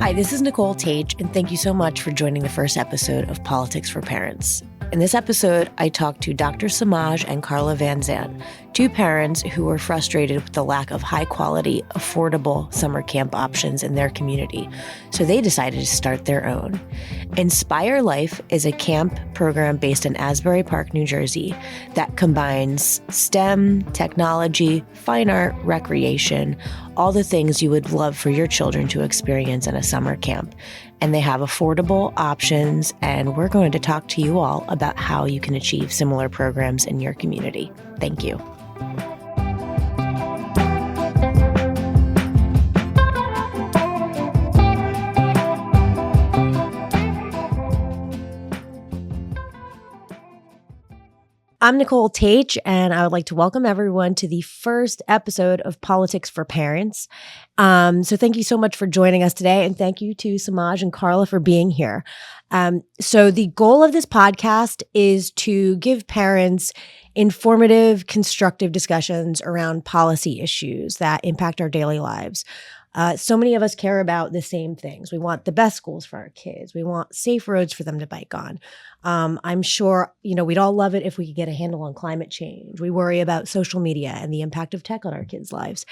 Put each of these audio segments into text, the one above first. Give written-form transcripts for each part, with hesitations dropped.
Hi, this is Nicole Tage, and thank you so much for joining the first episode of Politics for Parents. In this episode, I talked to Dr. Semaj and Carla Vanzant, two parents who were frustrated with the lack of high-quality, affordable summer camp options in their community, so they decided to start their own. Inspire Life is a camp program based in Asbury Park, New Jersey, that combines STEM, technology, fine art, recreation, all the things you would love for your children to experience in a summer camp. And they have affordable options, and we're going to talk to you all about how you can achieve similar programs in your community. Thank you. I'm Nicole Tage, and I would like to welcome everyone to the first episode of Politics for Parents. So thank you so much for joining us today, and thank you to Semaj and Carla for being here. So the goal of this podcast is to give parents informative, constructive discussions around policy issues that impact our daily lives. So many of us care about the same things. We want the best schools for our kids. We want safe roads for them to bike on. I'm sure, we'd all love it if we could get a handle on climate change. We worry about social media and the impact of tech on our kids' lives.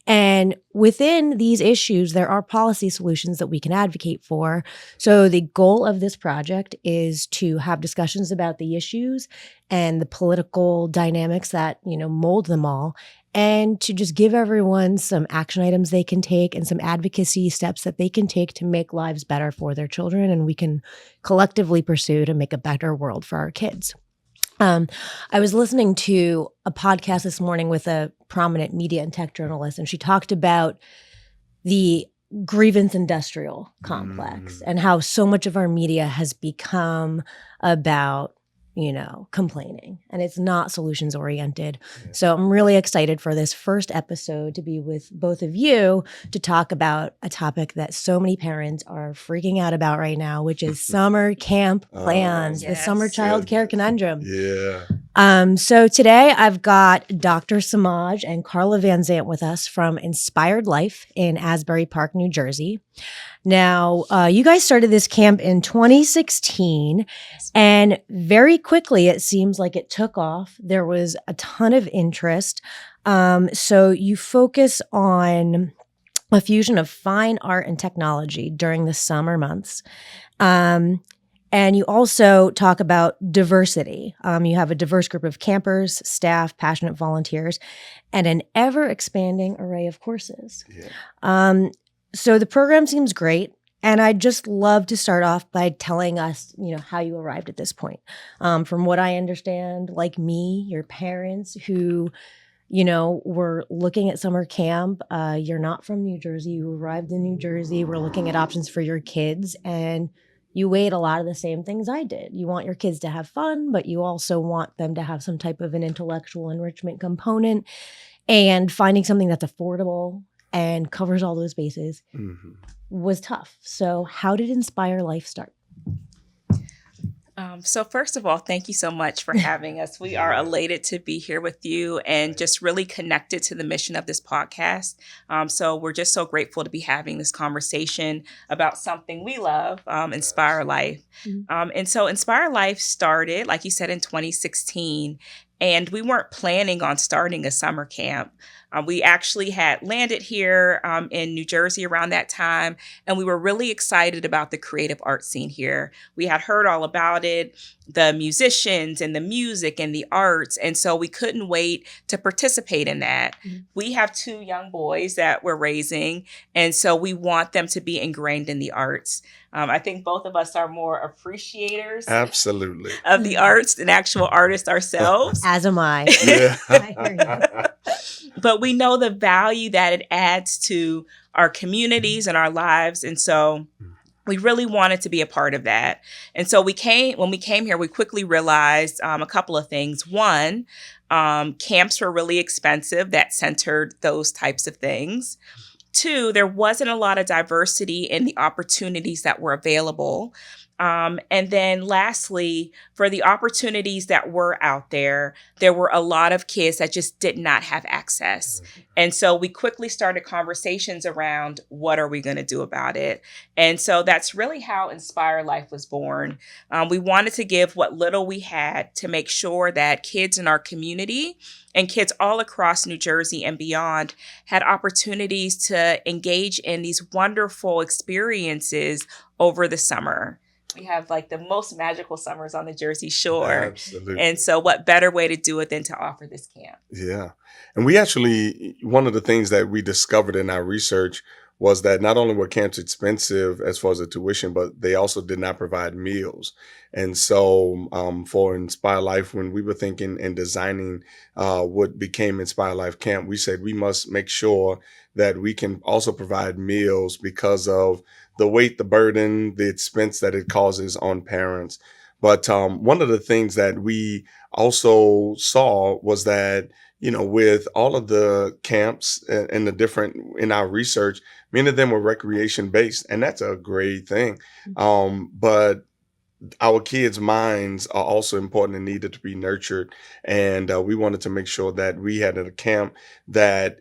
And within these issues, there are policy solutions that we can advocate for. So the goal of this project is to have discussions about the issues and the political dynamics that, mold them all, and to just give everyone some action items they can take and some advocacy steps that they can take to make lives better for their children, and we can collectively pursue to make a better world for our kids. I was listening to a podcast this morning with a prominent media and tech journalist, and she talked about the grievance industrial complex and how so much of our media has become about complaining, and it's not solutions oriented. So I'm really excited for this first episode to be with both of you to talk about a topic that so many parents are freaking out about right now, which is summer camp plans, the summer childcare conundrum. So today I've got Dr. Semaj and Carla Vanzant with us from Inspired Life in Asbury Park, New Jersey. Now, you guys started this camp in 2016, and very quickly it seems like it took off. There was a ton of interest. So you focus on a fusion of fine art and technology during the summer months. And you also talk about diversity. You have a diverse group of campers, staff, passionate volunteers, and an ever-expanding array of courses. So the program seems great, and I'd just love to start off by telling us, how you arrived at this point. From what I understand, like me, your parents who, were looking at summer camp. You're not from New Jersey. You arrived in New Jersey. We're looking at options for your kids, and you weighed a lot of the same things I did. You want your kids to have fun, but you also want them to have some type of an intellectual enrichment component, and finding something that's affordable and covers all those bases was tough. So how did Inspire Life start? So first of all, thank you so much for having us. We are elated to be here with you and just really connected to the mission of this podcast. So we're just so grateful to be having this conversation about something we love, Inspire Life. And so Inspire Life started, like you said, in 2016. And we weren't planning on starting a summer camp. We actually had landed here in New Jersey around that time, and we were really excited about the creative art scene here. We had heard all about it, the musicians and the music and the arts, and so we couldn't wait to participate in that. We have two young boys that we're raising, and so we want them to be ingrained in the arts. I think both of us are more appreciators Absolutely. of the arts than actual artists ourselves. As am I. I hear you. But we know the value that it adds to our communities and our lives. And so we really wanted to be a part of that. And so when we came here, we quickly realized a couple of things. One, camps were really expensive. That centered those types of things. Two, there wasn't a lot of diversity in the opportunities that were available. And then lastly, for the opportunities that were out there, there were a lot of kids that just did not have access. And so we quickly started conversations around what are we going to do about it? And so that's really how Inspire Life was born. We wanted to give what little we had to make sure that kids in our community and kids all across New Jersey and beyond had opportunities to engage in these wonderful experiences over the summer. We have like the most magical summers on the Jersey Shore. Absolutely. And so what better way to do it than to offer this camp? Yeah. And we actually, one of the things that we discovered in our research was that not only were camps expensive as far as the tuition, but they also did not provide meals. And so for Inspire Life, when we were thinking and designing what became Inspire Life Camp, we said we must make sure that we can also provide meals because of the weight, the burden, the expense that it causes on parents. But one of the things that we also saw was that, with all of the camps and the different in our research, many of them were recreation based, and that's a great thing. But our kids' minds are also important and needed to be nurtured. And we wanted to make sure that we had a camp that,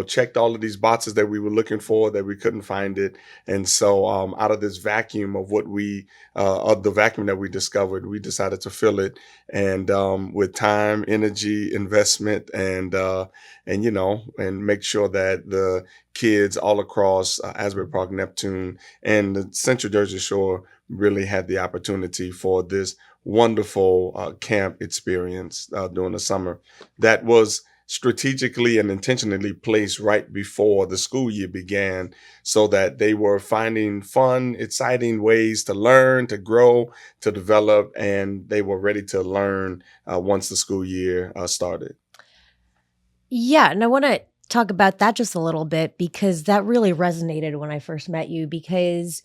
checked all of these boxes that we were looking for, that we couldn't find it. And so out of this vacuum of of the vacuum that we discovered, we decided to fill it. And with time, energy, investment, and make sure that the kids all across Asbury Park, Neptune, and the Central Jersey Shore really had the opportunity for this wonderful camp experience during the summer that was strategically and intentionally placed right before the school year began so that they were finding fun, exciting ways to learn, to grow, to develop, and they were ready to learn once the school year started. Yeah, and I want to talk about that just a little bit because that really resonated when I first met you because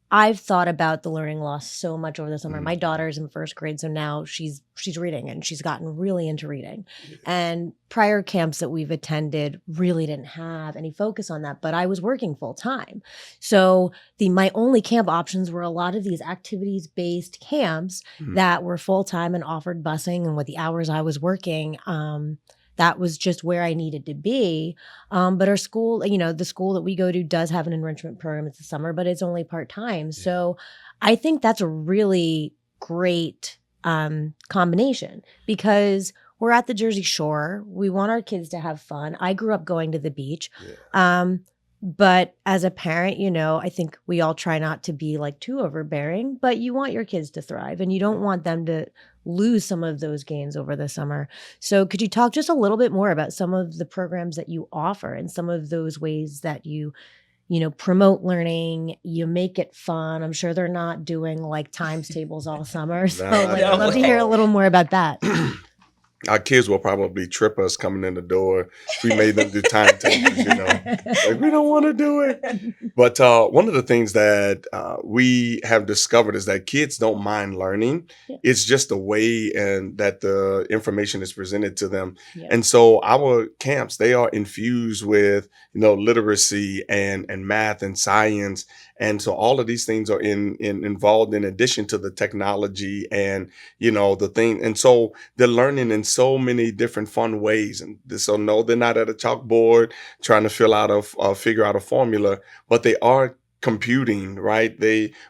I've thought about the learning loss so much over the summer. My daughter's in first grade, so now she's reading and she's gotten really into reading. And prior camps that we've attended really didn't have any focus on that, but I was working full time. So my only camp options were a lot of these activities-based camps that were full time and offered busing, and with the hours I was working, that was just where I needed to be. But our school, the school that we go to does have an enrichment program. It's the summer, but it's only part-time. Yeah. So I think that's a really great combination because we're at the Jersey Shore. We want our kids to have fun. I grew up going to the beach. Yeah. But as a parent, I think we all try not to be like too overbearing, but you want your kids to thrive and you don't want them to lose some of those gains over the summer. So could you talk just a little bit more about some of the programs that you offer and some of those ways that you promote learning, you make it fun? I'm sure they're not doing like times tables all summer. So I'd love to hear a little more about that. Our kids will probably trip us coming in the door if we made them do timetables, like we don't want to do it. But one of the things that we have discovered is that kids don't mind learning. Yeah. It's just the way and that the information is presented to them. Yeah. And so our camps, they are infused with, literacy and math and science. And so all of these things are involved in addition to the technology and, the thing. And so they're learning in so many different fun ways. And so no, they're not at a chalkboard trying to figure out a formula, but they are computing, right?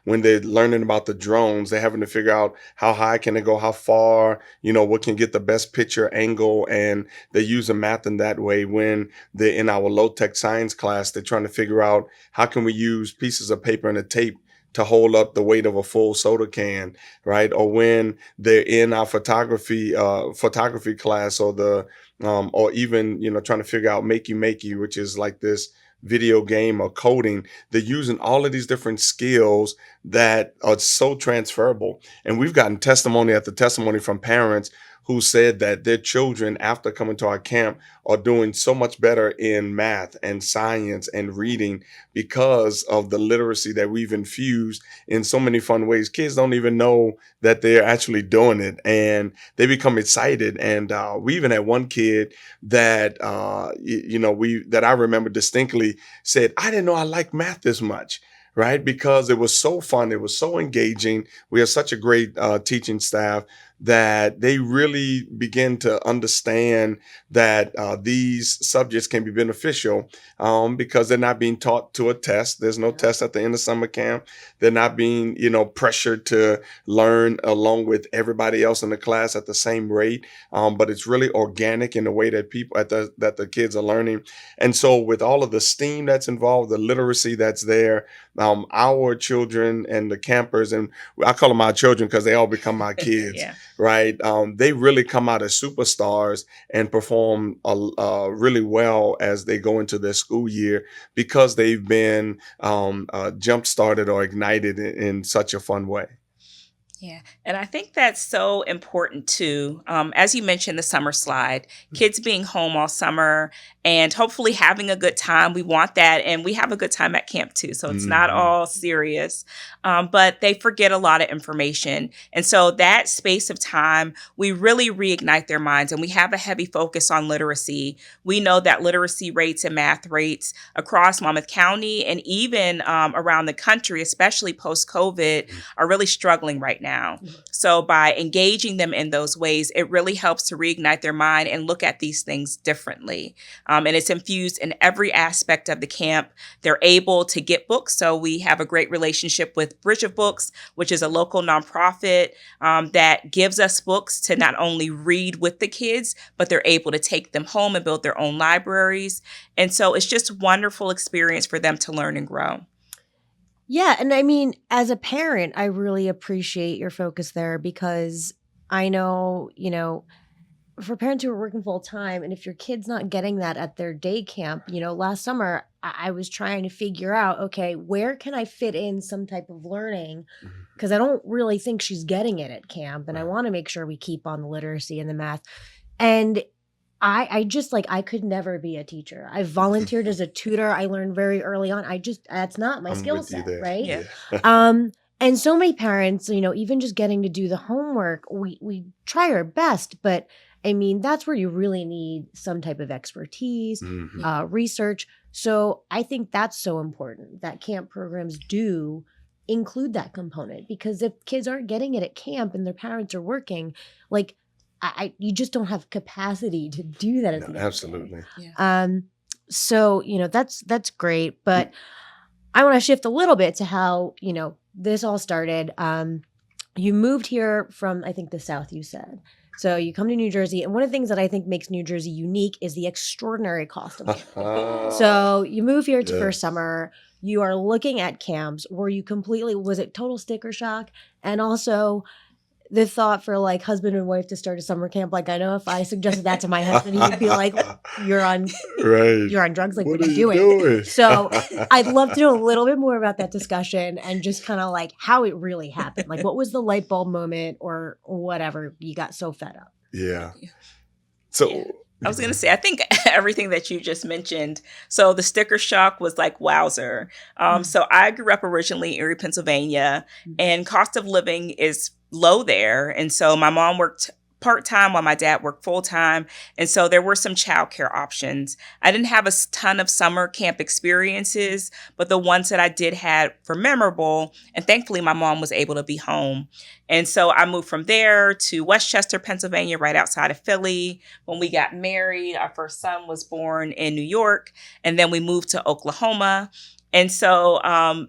When they're learning about the drones, they're having to figure out how high can it go, how far, what can get the best picture angle. And they're using math in that way. When they're in our low-tech science class, they're trying to figure out how can we use pieces of paper and a tape to hold up the weight of a full soda can, right? Or when they're in our photography class, or even trying to figure out makey, which is like this video game or coding. They're using all of these different skills that are so transferable. And we've gotten testimony after testimony from parents who said that their children, after coming to our camp, are doing so much better in math and science and reading because of the literacy that we've infused in so many fun ways. Kids don't even know that they're actually doing it, and they become excited. And we even had one kid that that I remember distinctly said, "I didn't know I liked math this much." right? Because it was so fun. It was so engaging. We had such a great teaching staff that they really begin to understand that these subjects can be beneficial because they're not being taught to a test. There's no test at the end of summer camp. They're not being, pressured to learn along with everybody else in the class at the same rate. But it's really organic in the way that that the kids are learning. And so with all of the STEAM that's involved, the literacy that's there, our children and the campers, and I call them our children because they all become my kids, Yeah. right? They really come out as superstars and perform really well as they go into their school year because they've been jump started or ignited in such a fun way. Yeah. And I think that's so important too. As you mentioned, the summer slide, kids being home all summer and hopefully having a good time. We want that. And we have a good time at camp too. So it's not all serious, but they forget a lot of information. And so that space of time, we really reignite their minds, and we have a heavy focus on literacy. We know that literacy rates and math rates across Monmouth County and even around the country, especially post-COVID, are really struggling right now. So by engaging them in those ways, it really helps to reignite their mind and look at these things differently. And it's infused in every aspect of the camp. They're able to get books. So we have a great relationship with Bridge of Books, which is a local nonprofit that gives us books to not only read with the kids, but they're able to take them home and build their own libraries. And so it's just a wonderful experience for them to learn and grow. Yeah. And I mean, as a parent, I really appreciate your focus there because I know, for parents who are working full time, and if your kid's not getting that at their day camp, last summer I was trying to figure out, okay, where can I fit in some type of learning? Because I don't really think she's getting it at camp, and I want to make sure we keep on the literacy and the math. And I just I could never be a teacher. I volunteered as a tutor. I learned very early on. That's not my skill set, right? Yeah. And so many parents, even just getting to do the homework, we try our best, but I mean, that's where you really need some type of expertise, research. So I think that's so important that camp programs do include that component, because if kids aren't getting it at camp and their parents are working, you just don't have capacity to do that. Absolutely. Yeah. So, that's great. But I want to shift a little bit to how, this all started. You moved here from, I think, the South, you said. So you come to New Jersey, and one of the things that I think makes New Jersey unique is the extraordinary cost of camping. So you move here to first summer. You are looking at camps. Was it total sticker shock? And also the thought for husband and wife to start a summer camp. I know if I suggested that to my husband, he'd be like, you're on drugs. What are you doing? So I'd love to know a little bit more about that discussion and just kind of how it really happened. What was the light bulb moment or whatever you got so fed up? Yeah. So I was going to say, I think everything that you just mentioned. So the sticker shock was wowzer. So I grew up originally in Erie, Pennsylvania, and cost of living is low there. And so my mom worked part-time while my dad worked full-time. And so there were some childcare options. I didn't have a ton of summer camp experiences, but the ones that I did had were memorable. And thankfully, my mom was able to be home. And so I moved from there to Westchester, Pennsylvania, right outside of Philly. When we got married, our first son was born in New York. And then we moved to Oklahoma. And so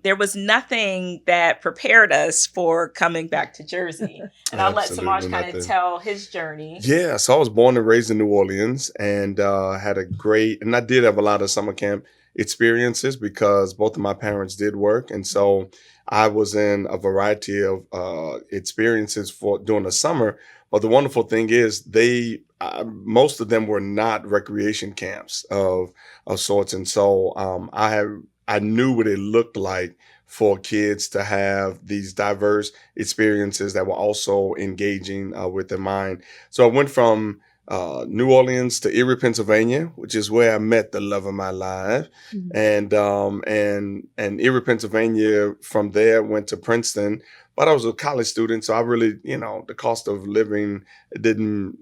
there was nothing that prepared us for coming back to Jersey. And I'll let Semaj kind of tell his journey. Yeah, so I was born and raised in New Orleans and and I did have a lot of summer camp experiences because both of my parents did work. And so I was in a variety of experiences during the summer. But the wonderful thing is most of them were not recreation camps of sorts. And so I knew what it looked like for kids to have these diverse experiences that were also engaging with their mind. So I went from New Orleans to Erie, Pennsylvania, which is where I met the love of my life. Mm-hmm. And Erie, Pennsylvania, from there went to Princeton. But I was a college student, so I really, the cost of living didn't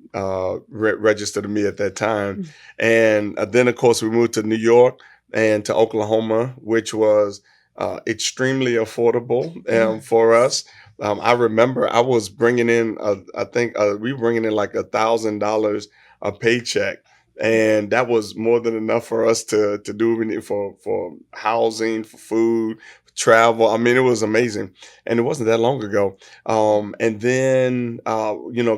register to me at that time. Mm-hmm. And then, of course, we moved to New York and to Oklahoma, which was extremely affordable for us. I remember I was bringing in, I think we were bringing in like $1,000 a paycheck. And that was more than enough for us to do for housing, for food, for travel. I mean, it was amazing, and it wasn't that long ago. And then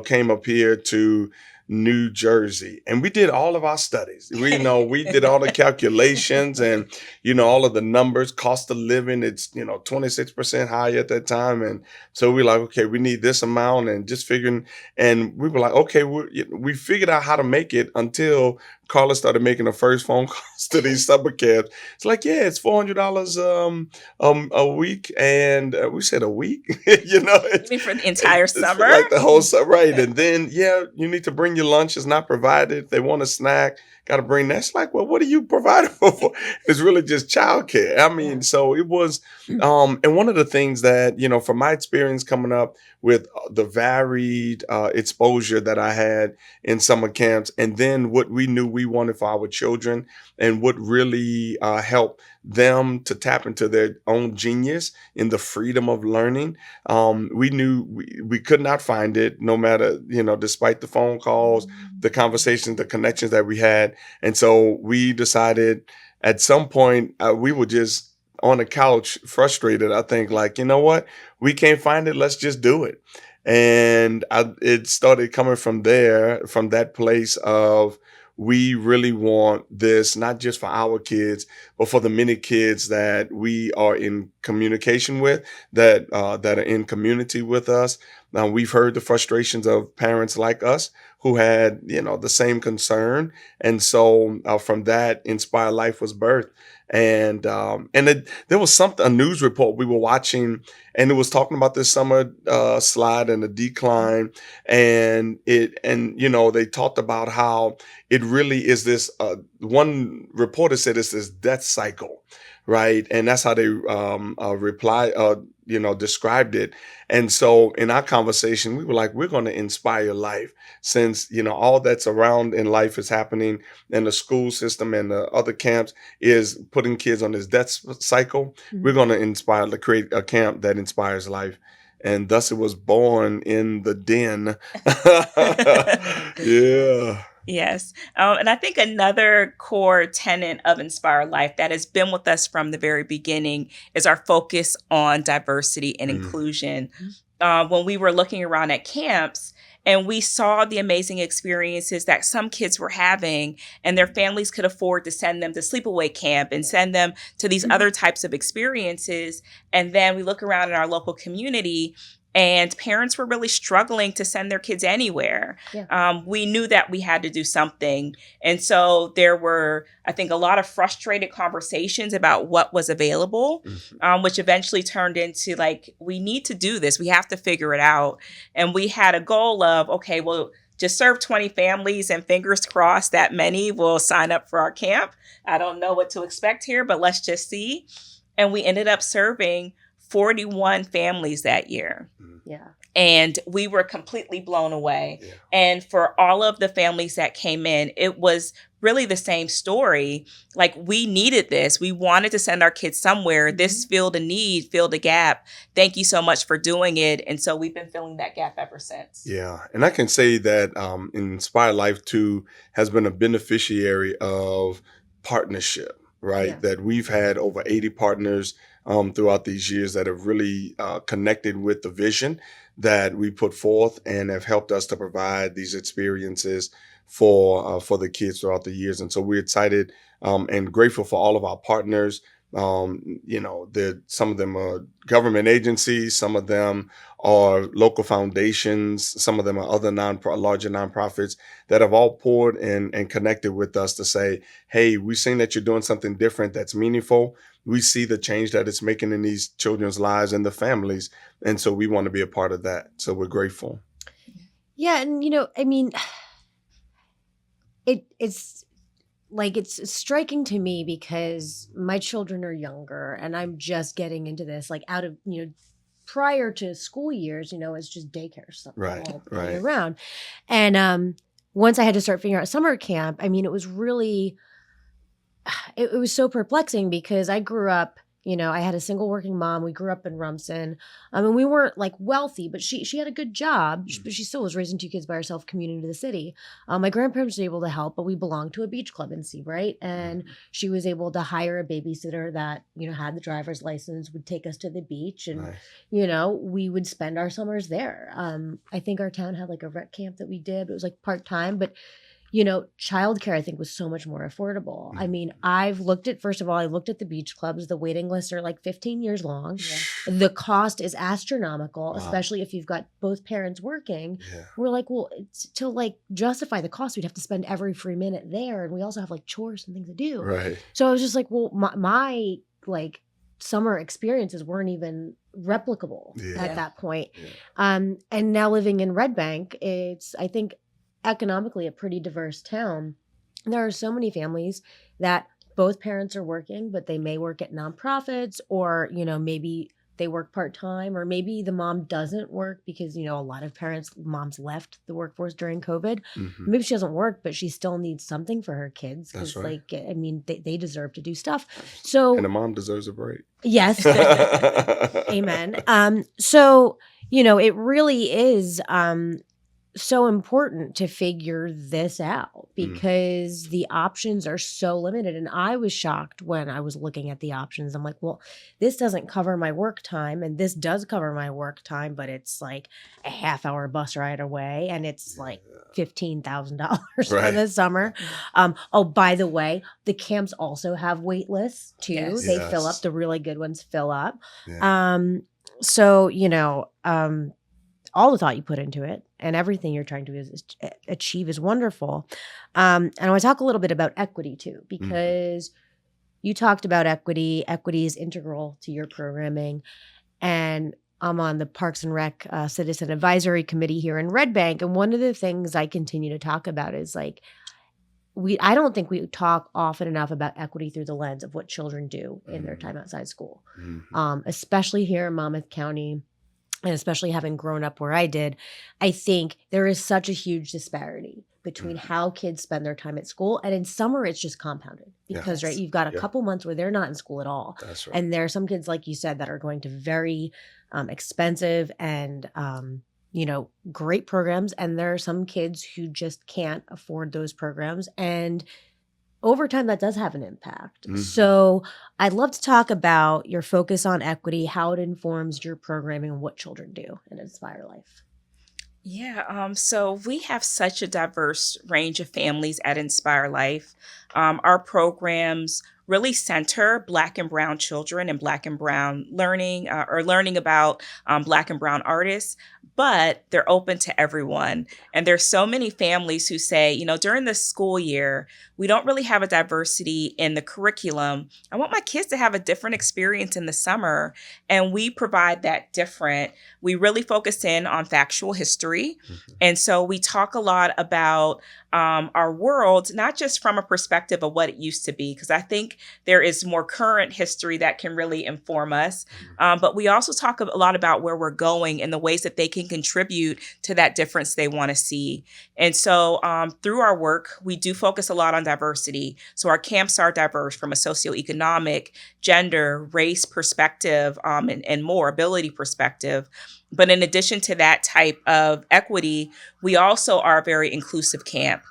came up here to New Jersey, and we did all of our studies. We did all the calculations and all of the numbers, cost of living. It's 26% higher at that time, and so we're like, okay, we need this amount, and just figuring. And we were like, okay, we figured out how to make it until Carla started making the first phone calls to these summer camps. It's like, yeah, it's $400 a week, and we said a week, You mean for the entire summer? like the whole summer, right? And then you need to bring your lunch. It's not provided. If they want a snack, got to bring that. It's like, well, what are you providing for? It's really just childcare. I mean, so it was, and one of the things that from my experience coming up with the varied exposure that I had in summer camps, and then what we knew we wanted for our children, and what really helped them to tap into their own genius in the freedom of learning. We knew we could not find it, no matter, despite the phone calls, the conversations, the connections that we had. And so we decided at some point we were just on the couch, frustrated. I think, like, you know what? We can't find it. Let's just do it. And it started coming from there, from that place of, we really want this, not just for our kids, but for the many kids that we are in communication with, that are in community with us. Now, we've heard the frustrations of parents like us who had, the same concern. And so from that, Inspire Life was birthed. And there was a news report we were watching, and it was talking about this summer slide and the decline, and they talked about how it really is this. One reporter said it's this death cycle, right? And that's how they described it. And so in our conversation, we were like, we're going to inspire life, since all that's around in life is happening, and the school system and the other camps is putting kids on this death cycle. Mm-hmm. We're going to create a camp that inspires life. And thus it was born in the den. Yeah. Yes. And I think another core tenet of Inspire Life that has been with us from the very beginning is our focus on diversity and inclusion. When we were looking around at camps, and we saw the amazing experiences that some kids were having, and their families could afford to send them to sleepaway camp and send them to these other types of experiences. And then we look around in our local community, and parents were really struggling to send their kids anywhere. Yeah. We knew that we had to do something. And so there were, I think, a lot of frustrated conversations about what was available, which eventually turned into like, we need to do this. We have to figure it out. And we had a goal of, okay, well, just serve 20 families, and fingers crossed that many will sign up for our camp. I don't know what to expect here, but let's just see. And we ended up serving 41 families that year. Yeah. And we were completely blown away. Yeah. And for all of the families that came in, it was really the same story. Like, we needed this. We wanted to send our kids somewhere. This filled a need, filled a gap. Thank you so much for doing it. And so we've been filling that gap ever since. Yeah. And I can say that Inspire Life too has been a beneficiary of partnership, right? Yeah. That we've had over 80 partners throughout these years that have really connected with the vision that we put forth, and have helped us to provide these experiences for the kids throughout the years. And so we're excited and grateful for all of our partners. Some of them are government agencies, some of them are local foundations, some of them are other larger nonprofits that have all poured in and connected with us to say, hey, we've seen that you're doing something different that's meaningful. We see the change that it's making in these children's lives and the families. And so we want to be a part of that. So we're grateful. Yeah. And, I mean, it's like, it's striking to me because my children are younger, and I'm just getting into this, like, out of, prior to school years, it's just daycare stuff all around. And once I had to start figuring out summer camp, I mean, it was really, it was so perplexing, because I grew up You know, I had a single working mom. We grew up in Rumson. I mean, we weren't like wealthy, but she had a good job. But she still was raising 2 kids by herself, commuting to the city. My grandparents were able to help, but we belonged to a beach club in Seabright, and she was able to hire a babysitter that, you know, had the driver's license, would take us to the beach, and Nice. you know, we would spend our summers there. I think our town had like a rec camp that we did, but it was like part time, but you know, childcare I think was so much more affordable. I mean, first of all, I looked at the beach clubs. The waiting lists are like 15 years long. Yeah. The cost is astronomical, Wow. especially if you've got both parents working. Yeah. We're like, well, to like justify the cost, we'd have to spend every free minute there. And we also have like chores and things to do. Right. So I was just like, well, my like summer experiences weren't even replicable Yeah. at that point. Yeah. And now living in Red Bank, it's, I think, economically a pretty diverse town. There are so many families that both parents are working, but they may work at nonprofits, or, you know, maybe they work part-time, or maybe the mom doesn't work because, you know, a lot of moms left the workforce during COVID. Mm-hmm. Maybe she doesn't work, but she still needs something for her kids. That's Because right. like, I mean, they deserve to do stuff. So And a mom deserves a break. yes. Amen. So, you know, it really is so important to figure this out because the options are so limited. And I was shocked when I was looking at the options. I'm like, well, this doesn't cover my work time, and this does cover my work time, but it's like a half-hour bus ride away, and it's like $15,000 for Right. the summer. Oh, by the way, the camps also have wait lists too. Yes. They fill Yes. up. The really good ones fill up. Yeah. So, you know, all the thought you put into it and everything you're trying to achieve is wonderful. And I want to talk a little bit about equity too, because you talked about equity. Equity is integral to your programming. And I'm on the Parks and Rec Citizen Advisory Committee here in Red Bank. And one of the things I continue to talk about is like, I don't think we talk often enough about equity through the lens of what children do in their time outside school, especially here in Monmouth County. And especially having grown up where I did, I think there is such a huge disparity between how kids spend their time at school. And in summer, it's just compounded because, right, you've got a couple months where they're not in school at all. That's right. And there are some kids, like you said, that are going to very expensive and, you know, great programs. And there are some kids who just can't afford those programs. And over time, that does have an impact. So I'd love to talk about your focus on equity, how it informs your programming, and what children do in Inspire Life. Yeah, so we have such a diverse range of families at Inspire Life. Our programs really center Black and Brown children and Black and Brown learning or learning about Black and Brown artists, but they're open to everyone. And there's so many families who say, you know, during the school year, we don't really have a diversity in the curriculum. I want my kids to have a different experience in the summer. And we provide that different. We really focus in on factual history. And so we talk a lot about our world, not just from a perspective of what it used to be, because I think there is more current history that can really inform us. But we also talk a lot about where we're going and the ways that they can contribute to that difference they want to see. And so through our work, we do focus a lot on diversity. So our camps are diverse from a socioeconomic, gender, race perspective, and more ability perspective. But in addition to that type of equity, we also are a very inclusive camp.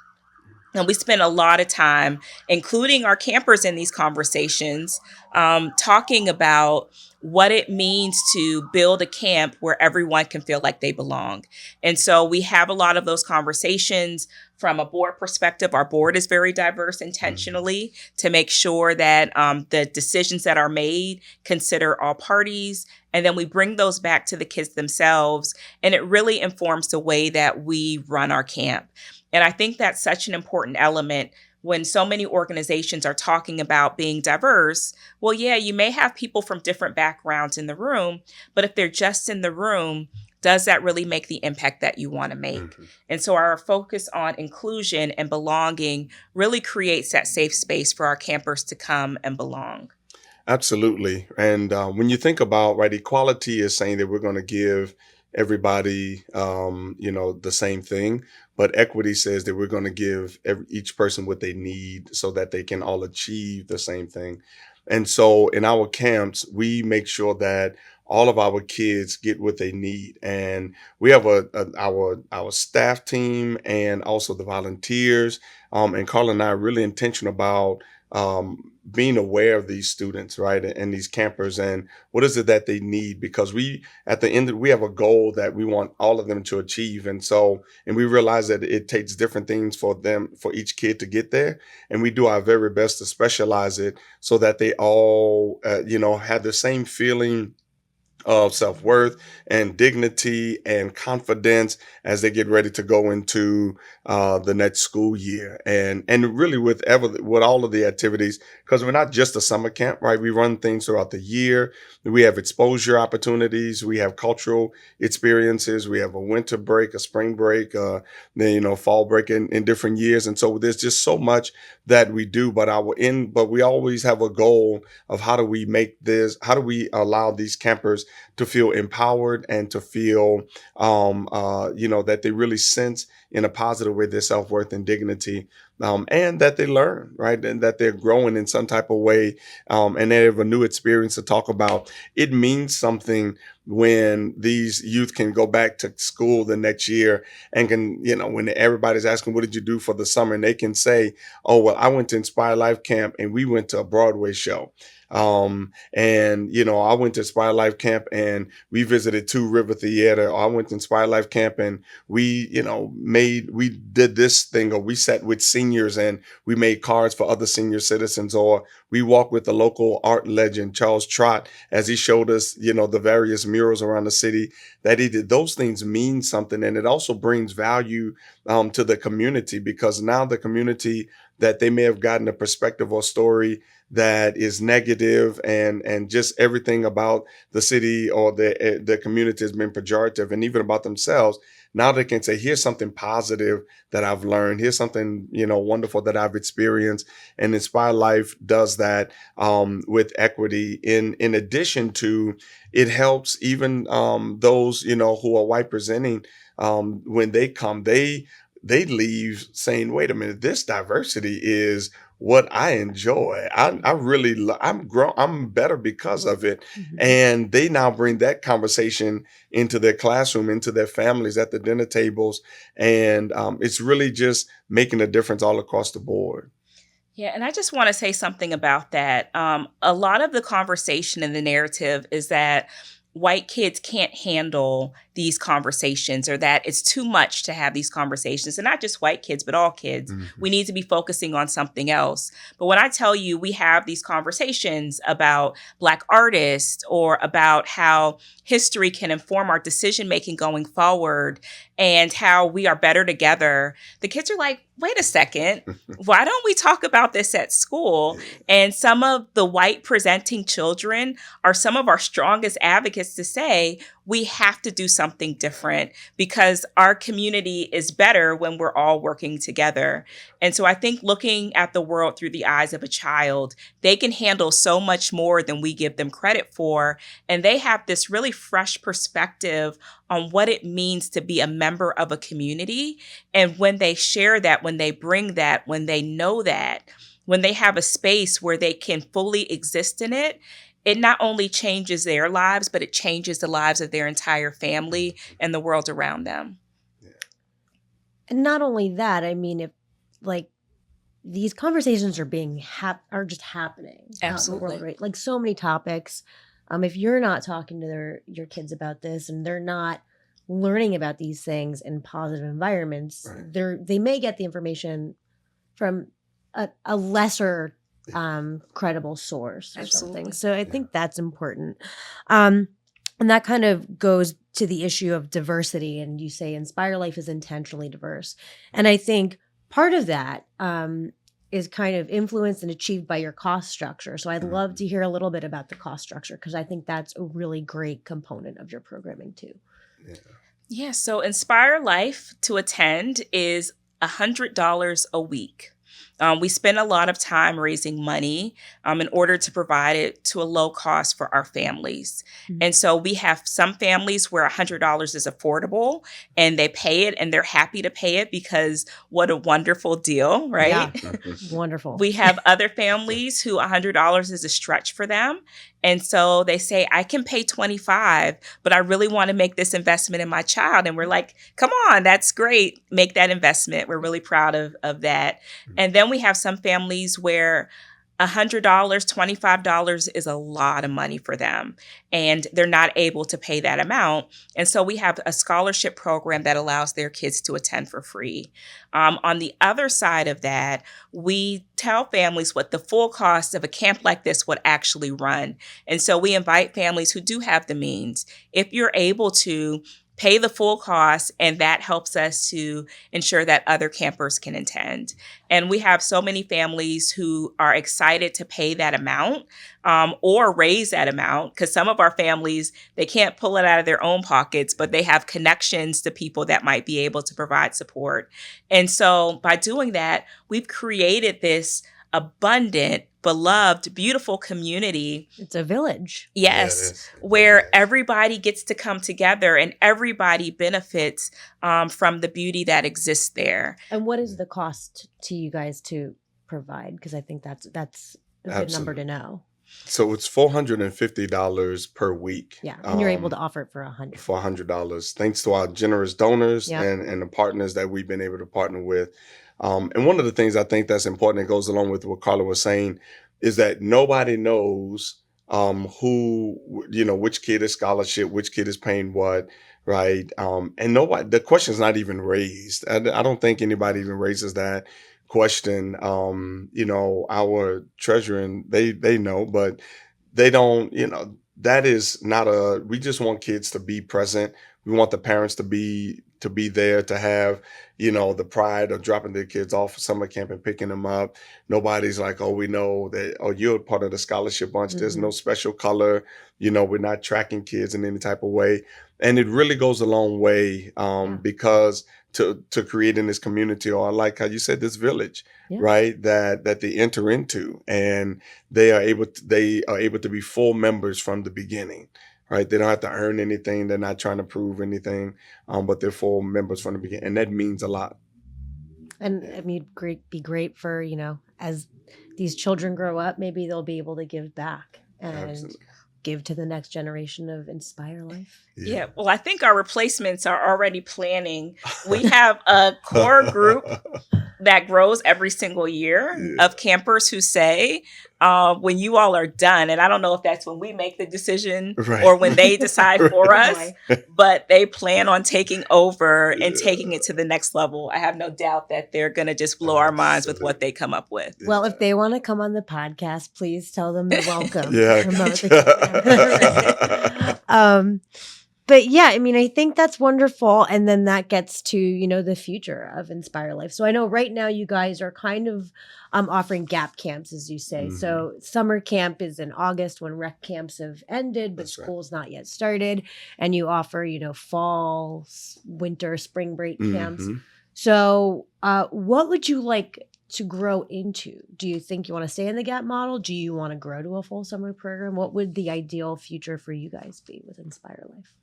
And we spend a lot of time, including our campers in these conversations, talking about what it means to build a camp where everyone can feel like they belong. And so we have a lot of those conversations from a board perspective. Our board is very diverse intentionally to make sure that the decisions that are made consider all parties. And then we bring those back to the kids themselves. And it really informs the way that we run our camp. And I think that's such an important element when so many organizations are talking about being diverse. Well, yeah, you may have people from different backgrounds in the room, but if they're just in the room, does that really make the impact that you want to make? And so our focus on inclusion and belonging really creates that safe space for our campers to come and belong. Absolutely. And when you think about, right, equality is saying that we're going to give everybody, you know, the same thing. But equity says that we're going to give each person what they need so that they can all achieve the same thing. And so in our camps, we make sure that all of our kids get what they need. And we have our staff team and also the volunteers. And Carla and I are really intentional about being aware of these students, right, and these campers, and what is it that they need, because we at the end we have a goal that we want all of them to achieve. And we realize that it takes different things for each kid to get there, and we do our very best to specialize it so that they all have the same feeling of self-worth and dignity and confidence as they get ready to go into the next school year. And really with all of the activities, because we're not just a summer camp, right? We run things throughout the year. We have exposure opportunities, we have cultural experiences, we have a winter break, a spring break, fall break in different years. And so there's just so much that we do, but we always have a goal of how do we allow these campers to feel empowered and to feel, that they really sense in a positive way their self-worth and dignity, and that they learn, right? And that they're growing in some type of way, and they have a new experience to talk about. It means something when these youth can go back to school the next year and when everybody's asking, what did you do for the summer? And they can say, oh, well, I went to Inspire Life Camp and we went to a Broadway show. I went to Inspire Life Camp and we visited Two River Theater. Or I went to Inspire Life Camp and we did this thing, or we sat with seniors and we made cards for other senior citizens, or we walked with the local art legend, Charles Trott, as he showed us, the various murals around the city that he did. Those things mean something. And it also brings value, to the community, because now the community that they may have gotten a perspective or story that is negative and just everything about the city or the community has been pejorative, and even about themselves. Now they can say, here's something positive that I've learned. Here's something, wonderful that I've experienced. And Inspire Life does that with equity. In addition to, it helps even those, who are white presenting, when they come, they leave saying, wait a minute, this diversity is what I enjoy. I'm better because of it. Mhm. And they now bring that conversation into their classroom, into their families, at the dinner tables. And it's really just making a difference all across the board. Yeah, and I just want to say something about that. A lot of the conversation in the narrative is that white kids can't handle these conversations, or that it's too much to have these conversations. And not just white kids, but all kids. Mm-hmm. We need to be focusing on something else. But when I tell you we have these conversations about Black artists, or about how history can inform our decision making going forward, and how we are better together, the kids are like, wait a second, why don't we talk about this at school? And some of the white presenting children are some of our strongest advocates to say, we have to do something different, because our community is better when we're all working together. And so I think looking at the world through the eyes of a child, they can handle so much more than we give them credit for. And they have this really fresh perspective on what it means to be a member of a community. And when they share that, when they bring that, when they know that, when they have a space where they can fully exist in it, it not only changes their lives, but it changes the lives of their entire family and the world around them. And not only that, I mean, if these conversations are just happening out in the Absolutely. world, right? Like so many topics. If you're not talking to your kids about this, and they're not learning about these things in positive environments, Right. they may get the information from a lesser credible source or Absolutely. something. So I think that's important. And that kind of goes to the issue of diversity. And you say Inspire Life is intentionally diverse. And I think part of that is kind of influenced and achieved by your cost structure. So I'd love to hear a little bit about the cost structure, because I think that's a really great component of your programming too. Yeah, so Inspire Life to attend is $100 a week. We spend a lot of time raising money in order to provide it to a low cost for our families. Mhm. And so we have some families where $100 is affordable and they pay it and they're happy to pay it because what a wonderful deal, right? Yeah. Wonderful. We have other families who $100 is a stretch for them. And so they say, I can pay $25, but I really want to make this investment in my child. And we're like, come on, that's great. Make that investment. We're really proud of that. And then we have some families where $100, $25 is a lot of money for them, and they're not able to pay that amount. And so we have a scholarship program that allows their kids to attend for free. On the other side of that, we tell families what the full cost of a camp like this would actually run. And so we invite families who do have the means, if you're able to, pay the full cost, and that helps us to ensure that other campers can attend. And we have so many families who are excited to pay that amount or raise that amount, because some of our families, they can't pull it out of their own pockets, but they have connections to people that might be able to provide support. And so by doing that, we've created this abundant, beloved, beautiful community. It's a village. Yes, where everybody gets to come together and everybody benefits from the beauty that exists there. And what is the cost to you guys to provide? Because I think that's a good number to know. So it's $450 per week. Yeah, and you're able to offer it for $100. For $100, thanks to our generous donors Yeah. and the partners that we've been able to partner with. And one of the things I think that's important that goes along with what Carla was saying is that nobody knows who, which kid is scholarship, which kid is paying what, right? And the question's not even raised. I don't think anybody even raises that question. Our treasurer, they know, but they don't, that is not we just want kids to be present. We want the parents to be there, to have, the pride of dropping their kids off for summer camp and picking them up. Nobody's like, oh, we know that, oh, you're part of the scholarship bunch. There's no special color. We're not tracking kids in any type of way. And it really goes a long way because to creating this community, or like how you said, this village, right, that they enter into, and they are able to be full members from the beginning. Right, they don't have to earn anything. They're not trying to prove anything, but they're full members from the beginning, and that means a lot. And I mean, be great for as these children grow up, maybe they'll be able to give back and Absolutely. give to the next generation of Inspire Life. Yeah, well, I think our replacements are already planning. We have a core group that grows every single year of campers who say, when you all are done, and I don't know if that's when we make the decision or when they decide for us, but they plan on taking over and taking it to the next level. I have no doubt that they're going to just blow our minds with what they come up with. Well, if they want to come on the podcast, please tell them they're welcome. Yeah. But yeah, I mean, I think that's wonderful. And then that gets to, the future of Inspire Life. So I know right now you guys are kind of offering gap camps, as you say. Mm-hmm. So summer camp is in August when rec camps have ended, but school's not yet started. And you offer, fall, winter, spring break camps. Mm-hmm. So what would you like to grow into? Do you think you want to stay in the gap model? Do you want to grow to a full summer program? What would the ideal future for you guys be with Inspire Life?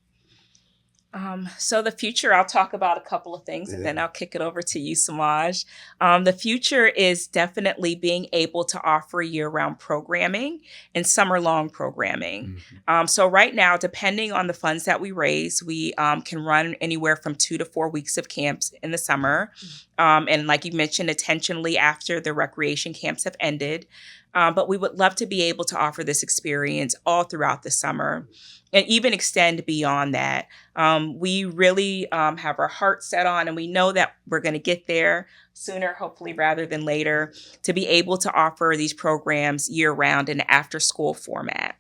So the future, I'll talk about a couple of things and then I'll kick it over to you, Semaj. The future is definitely being able to offer year-round programming and summer-long programming. Mm-hmm. So right now, depending on the funds that we raise, we can run anywhere from 2 to 4 weeks of camps in the summer. And like you mentioned, intentionally after the recreation camps have ended. But we would love to be able to offer this experience all throughout the summer and even extend beyond that. We really have our heart set on, and we know that we're going to get there sooner, hopefully, rather than later, to be able to offer these programs year-round in an after-school format.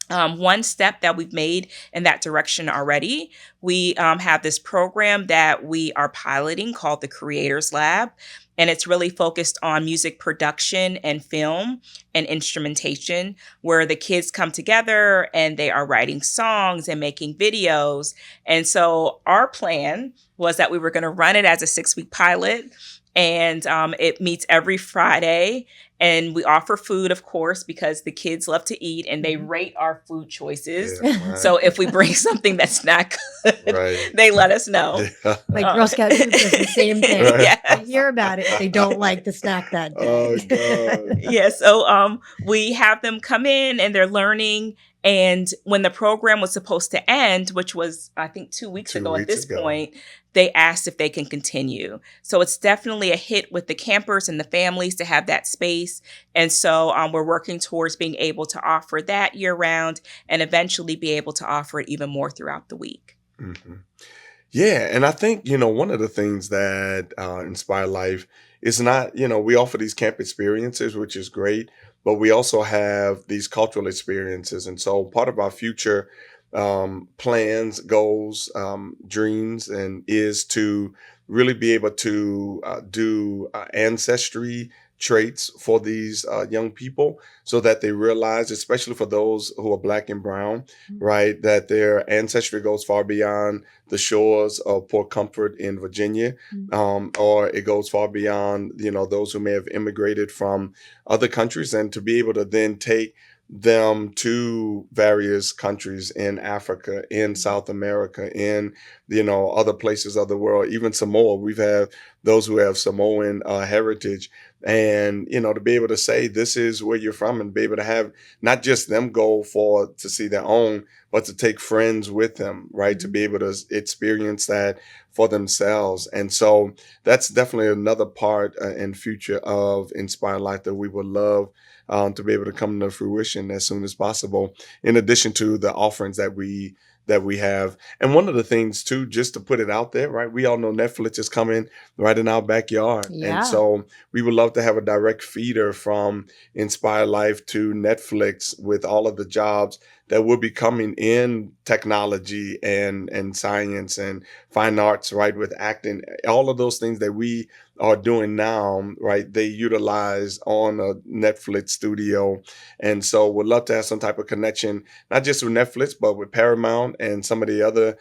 One step that we've made in that direction already, we have this program that we are piloting called the Creators Lab. And it's really focused on music production and film and instrumentation, where the kids come together and they are writing songs and making videos. And so our plan was that we were going to run it as a 6-week pilot. And it meets every Friday. And we offer food, of course, because the kids love to eat and they rate our food choices. Yeah, right. So if we bring something that's not good, Right. they let us know. Yeah. My Girl Scout troop does the same thing. Right. Yes. I hear about it. They don't like the snack that Oh, day. God. Yeah, so we have them come in and they're learning. And when the program was supposed to end, which was, I think, 2 weeks 2 ago at weeks this ago. point, they asked if they can continue. So it's definitely a hit with the campers and the families to have that space. And so we're working towards being able to offer that year round and eventually be able to offer it even more throughout the week. Mm-hmm. Yeah, and I think, one of the things that Inspire Life is not, we offer these camp experiences, which is great, but we also have these cultural experiences. And so part of our future plans, goals, dreams, and is to really be able to do ancestry traits for these young people so that they realize, especially for those who are Black and brown, right, that their ancestry goes far beyond the shores of Port Comfort in Virginia, or it goes far beyond, those who may have immigrated from other countries, and to be able to then take them to various countries in Africa, in South America, in, other places of the world, even Samoa. We've had those who have Samoan heritage, and, to be able to say, this is where you're from, and be able to have not just them go to see their own, but to take friends with them, right? To be able to experience that for themselves. And so that's definitely another part and future of Inspire Life that we would love to be able to come to fruition as soon as possible, in addition to the offerings that we have. And one of the things too, just to put it out there, right? We all know Netflix is coming right in our backyard. Yeah. And so we would love to have a direct feeder from Inspire Life to Netflix with all of the jobs that will be coming in technology and science and fine arts, right? With acting, all of those things that we are doing now, right? They utilize on a Netflix studio. And so would love to have some type of connection, not just with Netflix, but with Paramount and some of the other,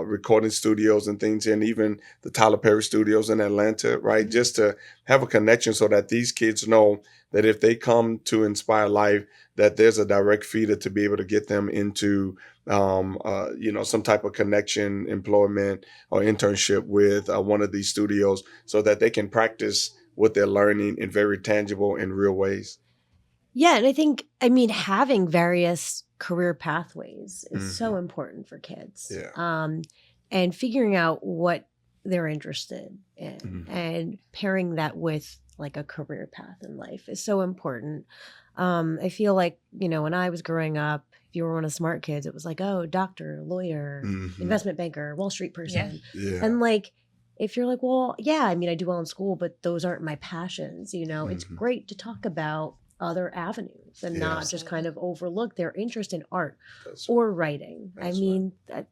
recording studios and things, and even the Tyler Perry studios in Atlanta, right? Just to have a connection so that these kids know that if they come to Inspire Life, that there's a direct feeder to be able to get them into, some type of connection, employment, or internship with one of these studios, so that they can practice what they're learning in very tangible and real ways. Yeah, and having various career pathways is so important for kids. Yeah. And figuring out what they're interested in and pairing that with like a career path in life is so important. I feel like, when I was growing up, if you were one of the smart kids, it was like, oh, doctor, lawyer, investment banker, Wall Street person. Yeah. And like, if you're like, well, yeah, I do well in school, but those aren't my passions, it's great to talk about other avenues and not just kind of overlook their interest in art or writing.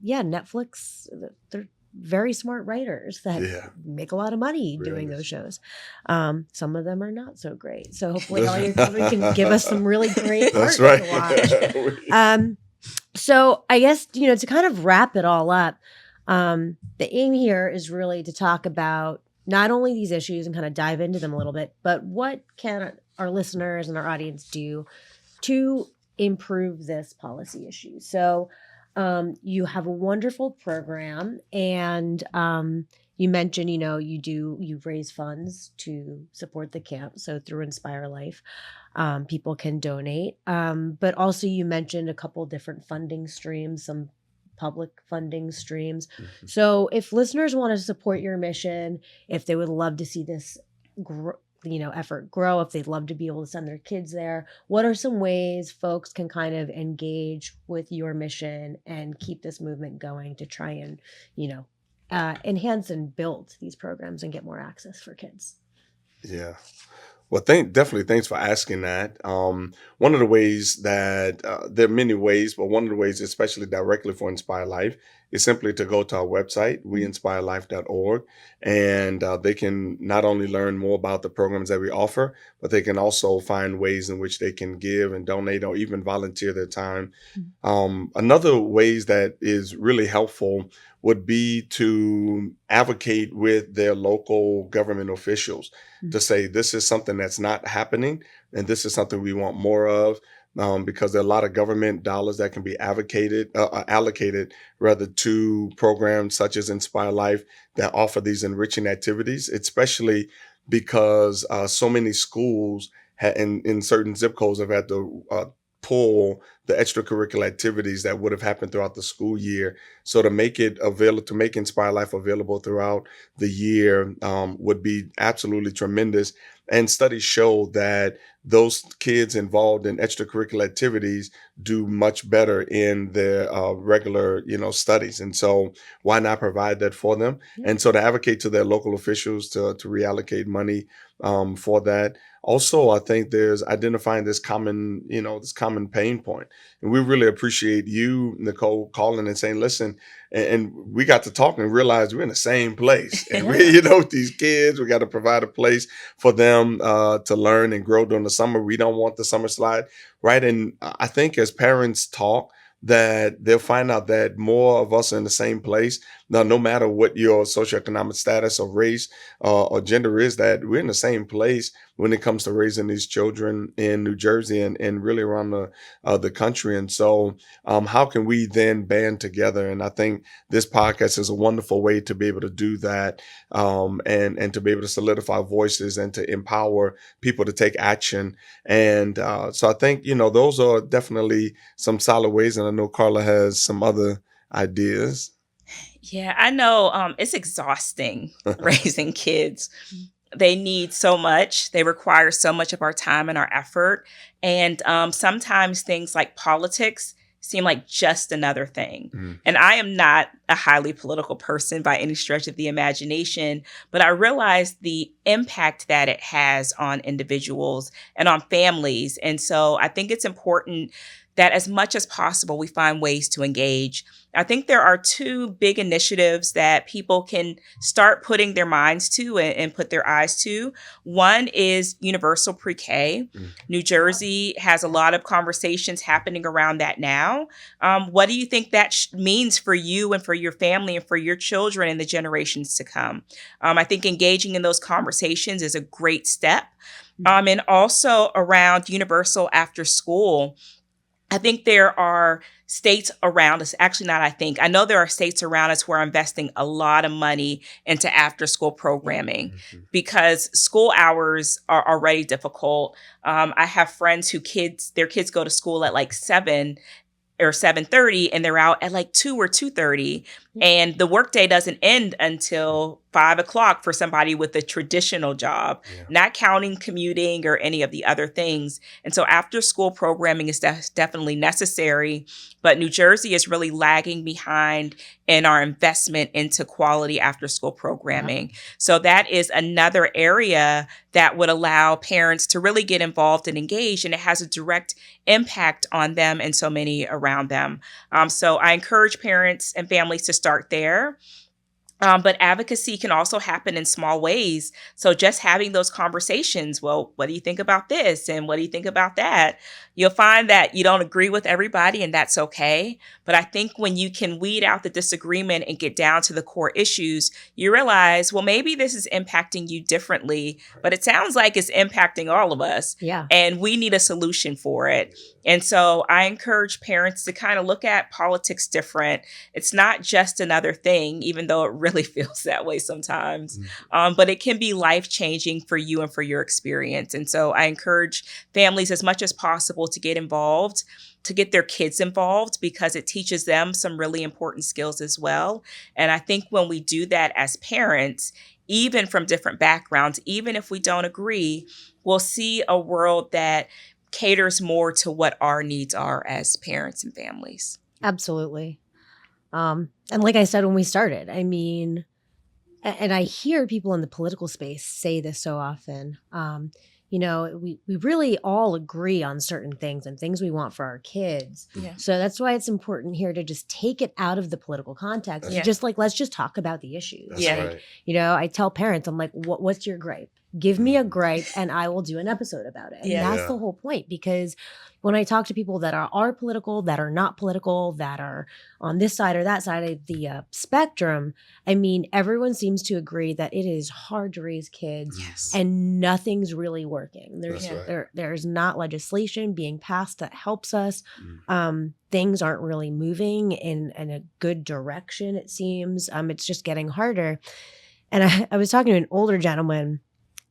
Netflix, they're very smart writers that make a lot of money doing those shows. Some of them are not so great. So hopefully all your children can give us some really great art to watch. So I guess, to kind of wrap it all up, the aim here is really to talk about not only these issues and kind of dive into them a little bit, but what can our listeners and our audience do to improve this policy issue. So you have a wonderful program, and you mentioned, you raise funds to support the camp. So through Inspire Life, people can donate. But also you mentioned a couple different funding streams, some public funding streams. So if listeners want to support your mission, if they would love to see this effort grow, if they'd love to be able to send their kids there, what are some ways folks can kind of engage with your mission and keep this movement going to try and, enhance and build these programs and get more access for kids? Yeah. Well, definitely thanks for asking that. One of the ways that there are many ways, but one of the ways, especially directly for Inspire Life, is simply to go to our website, weinspirelife.org, and they can not only learn more about the programs that we offer, but they can also find ways in which they can give and donate or even volunteer their time. Another ways that is really helpful would be to advocate with their local government officials to say this is something that's not happening and this is something we want more of. Because there are a lot of government dollars that can be allocated rather to programs such as Inspire Life that offer these enriching activities, especially because so many schools in certain zip codes have had to pull the extracurricular activities that would have happened throughout the school year. So to make it available, to make Inspire Life available throughout the year would be absolutely tremendous. And studies show that those kids involved in extracurricular activities do much better in their regular, studies. And so why not provide that for them? Yeah. And so to advocate to their local officials to reallocate money for that. Also, I think there's identifying this common pain point. And we really appreciate you, Nicole, calling and saying, listen, and we got to talk and realize we're in the same place. And we, with these kids, we got to provide a place for them to learn and grow during the summer. We don't want the summer slide, right? And I think as parents talk, that they'll find out that more of us are in the same place. Now, no matter what your socioeconomic status or race or gender is, that we're in the same place when it comes to raising these children in New Jersey and really around the country. And so how can we then band together? And I think this podcast is a wonderful way to be able to do that and to be able to solidify voices and to empower people to take action. And so I think, those are definitely some solid ways. And I know Carla has some other ideas. Yeah, I know it's exhausting raising kids. They need so much. They require so much of our time and our effort. And sometimes things like politics seem like just another thing. And I am not a highly political person by any stretch of the imagination, but I realize the impact that it has on individuals and on families. And so I think it's important that as much as possible, we find ways to engage. I think there are two big initiatives that people can start putting their minds to and put their eyes to. One is universal pre-K. New Jersey has a lot of conversations happening around that now. What do you think that means for you and for your family and for your children and the generations to come? I think engaging in those conversations is a great step. And also around universal after school. I think there are states around us, actually not I think, I know there are states around us who are investing a lot of money into after school programming because school hours are already difficult. I have friends their kids go to school at like 7 or 7:30 and they're out at like 2 or 2:30 and the workday doesn't end until 5 o'clock for somebody with a traditional job, not counting commuting or any of the other things. And so after school programming is definitely necessary, but New Jersey is really lagging behind in our investment into quality after school programming. So that is another area that would allow parents to really get involved and engaged, and it has a direct impact on them and so many around them. So I encourage parents and families to start there. But advocacy can also happen in small ways. So just having those conversations, well, what do you think about this? And what do you think about that? You'll find that you don't agree with everybody, and that's okay. But I think when you can weed out the disagreement and get down to the core issues, you realize, well, maybe this is impacting you differently, but it sounds like it's impacting all of us. Yeah. And we need a solution for it. And so I encourage parents to kind of look at politics different. It's not just another thing, even though it really feels that way sometimes. But it can be life-changing for you and for your experience. And so I encourage families as much as possible to get involved, to get their kids involved, because it teaches them some really important skills as well. And I think when we do that as parents, even from different backgrounds, even if we don't agree, we'll see a world that caters more to what our needs are as parents and families. Absolutely. And like I said when we started, I mean, and I hear people in the political space say this so often, we really all agree on certain things and things we want for our kids. Yeah. So that's why it's important here to just take it out of the political context. That's And just like, let's just talk about the issues. That's Yeah. right. I tell parents, I'm like, what's your gripe? Give me a gripe and I will do an episode about it. And Yeah. that's Yeah. the whole point, because when I talk to people that are political, that are not political, that are on this side or that side of the spectrum, I mean, everyone seems to agree that it is hard to raise kids Yes. and nothing's really working. There's That's right. there's not legislation being passed that helps us. Mm. Things aren't really moving in a good direction, it seems. It's just getting harder. And I was talking to an older gentleman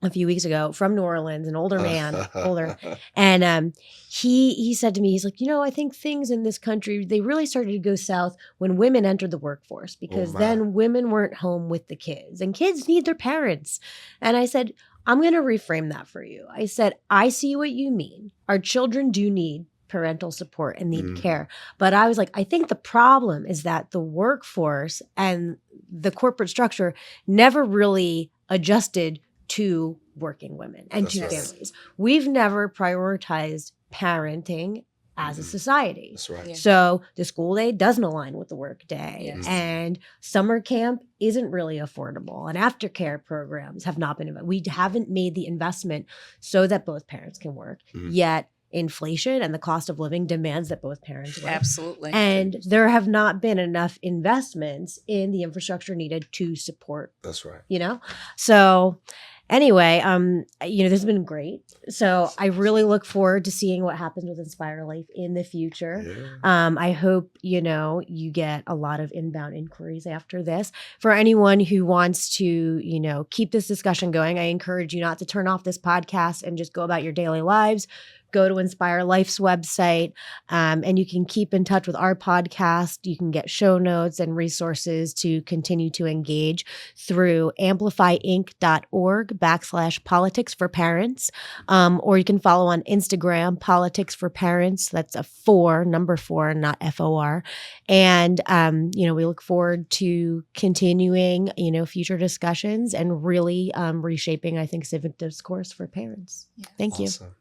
a few weeks ago from New Orleans, an older man, older. And he said to me, he's like, I think things in this country, they really started to go south when women entered the workforce, because my. then women weren't home with the kids and kids need their parents. And I said, I'm going to reframe that for you. I said, I see what you mean. Our children do need parental support and need care. But I was like, I think the problem is that the workforce and the corporate structure never really adjusted to working women and That's to right. families. We've never prioritized parenting as a society. That's right. Yeah. So the school day doesn't align with the work day, Yes. and summer camp isn't really affordable, and aftercare programs have not been. We haven't made the investment so that both parents can work. Yet inflation and the cost of living demands that both parents work. Absolutely. And there have not been enough investments in the infrastructure needed to support, That's right. So anyway, this has been great. So I really look forward to seeing what happens with Inspire Life in the future. Yeah. I hope, you get a lot of inbound inquiries after this. For anyone who wants to, keep this discussion going, I encourage you not to turn off this podcast and just go about your daily lives. Go to Inspire Life's website, and you can keep in touch with our podcast. You can get show notes and resources to continue to engage through amplifyinc.org/politics for parents. Or you can follow on Instagram, Politics for Parents. That's a number 4, not FOR. And, we look forward to continuing, future discussions and really reshaping, I think, civic discourse for parents. Yes. Thank you. Awesome.